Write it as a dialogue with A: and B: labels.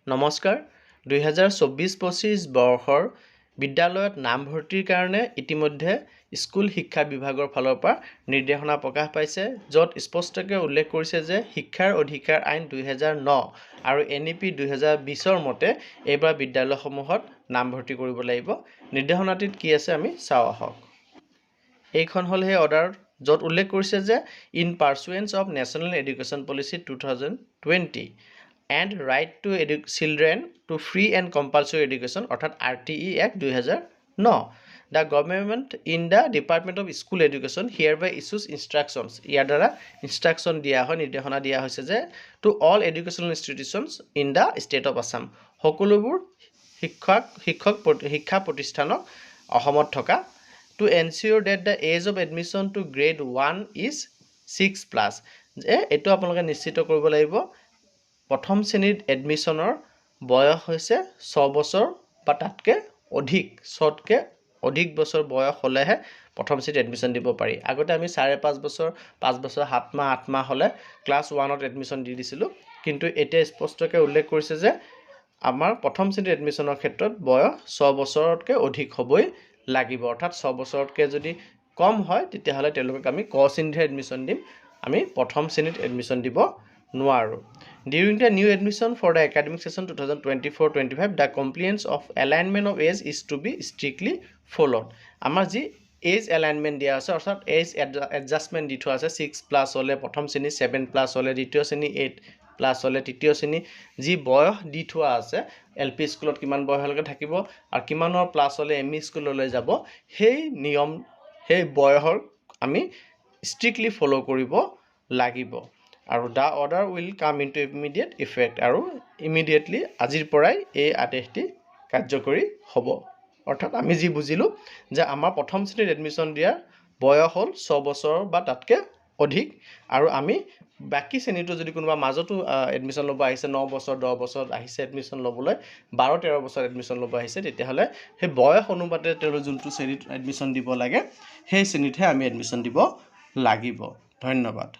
A: নমস্কাৰ 2024-25 বৰ্ষৰ বিদ্যালয়ত নামভৰ্তিৰ কাৰণে ইতিমধ্যে স্কুল শিক্ষা বিভাগৰ ফালৰ পৰা নিৰ্দেশনা প্ৰকাশ পাইছে য'ত স্পষ্টকৈ উল্লেখ কৰিছে যে শিক্ষাৰ অধিকাৰ আইন 2009 আৰু NEP 2020ৰ মতে এইবাৰ বিদ্যালয়সমূহত নামভৰ্তি কৰিব লাগিব। নিৰ্দেশনাটিত কি আছে আমি চাওঁ আহক। এইখন হ'ল সেই অৰ্ডাৰ য'ত উল্লেখ কৰিছে যে in pursuance of national education policy 2020 and right to children to free and compulsory education অর্থাৎ RTE Act 2009 the government in the Department of School Education hereby issues instructions ইয়াৰ দ্বাৰা ইনষ্ট্ৰাকশন দিয়া হয় নিৰ্দেশনা দিয়া হৈছে যে to all educational institutions in the state of Assam সকলোবোৰ শিক্ষা প্ৰতিষ্ঠানক অসমত থকা to ensure that the age of admission to grade 1 is 6+ যে এটো আপোনালোকে নিশ্চিত কৰিব লাগিব প্ৰথম শ্ৰেণীত এডমিশনৰ বয়স হৈছে 6 বছৰ বা তাতকৈ অধিক 6তকৈ অধিক বছৰ বয়স হ'লেহে প্ৰথম শ্ৰেণীত এডমিশন দিব পাৰি। আগতে আমি 5.5 বছৰ 5 বছৰ 7 মাহ 8 মাহ হ'লে ক্লাছ 1ত এডমিশন দি দিছিলোঁ কিন্তু এতিয়া স্পষ্টকৈ উল্লেখ কৰিছে যে আমাৰ প্ৰথম শ্ৰেণীত এডমিশনৰ ক্ষেত্ৰত বয়স 6 বছৰতকৈ অধিক হ'বই লাগিব অৰ্থাৎ 6 বছৰতকৈ যদি কম হয় তেতিয়াহ'লে তেওঁলোকক আমি ক শ্ৰেণীত এডমিশন দিম আমি প্ৰথম শ্ৰেণীত এডমিশন দিব নোৱাৰো। During the new admission for the academic session 2024-25 the compliance of alignment of age is to be strictly followed আমাৰ যি এজ এলাইনমেন্ট দিয়া আছে অৰ্থাৎ এজ এডজাষ্টমেন্ট দি থোৱা আছে 6+ হ'লে প্ৰথম শ্ৰেণী 7+ হ'লে দ্বিতীয় শ্ৰেণী 8+ হ'লে তৃতীয় শ্ৰেণী যি বয়স দি থোৱা আছে LP স্কুলত কিমান বয়সলৈকে থাকিব আৰু কিমানৰ প্লাছ হ'লে ME স্কুললৈ যাব সেই নিয়ম সেই বয়সৰ আমি strictly ফলো কৰিব লাগিব আৰু the order will come into immediate effect আৰু immediately আজিৰ পৰাই এই আদেশটি কাৰ্যকৰী হ'ব অৰ্থাৎ আমি যি বুজিলো যে আমাৰ প্ৰথম শ্ৰেণীত এডমিশন দিয়া বয়স হ'ল 6 বছৰ বা তাতকৈ অধিক আৰু আমি বাকি শ্ৰেণীটো যদি কোনোবা মাজতো এডমিশন ল'ব আহিছে 9 বছৰ 10 বছৰ আহিছে এডমিশন ল'বলৈ 12-13 বছৰ এডমিশন ল'ব আহিছে তেতিয়াহ'লে সেই বয়স অনুপাতে তেওঁ যোনটো শ্ৰেণীত এডমিশন দিব লাগে সেই শ্ৰেণীতহে আমি এডমিশন দিব লাগিব। ধন্যবাদ।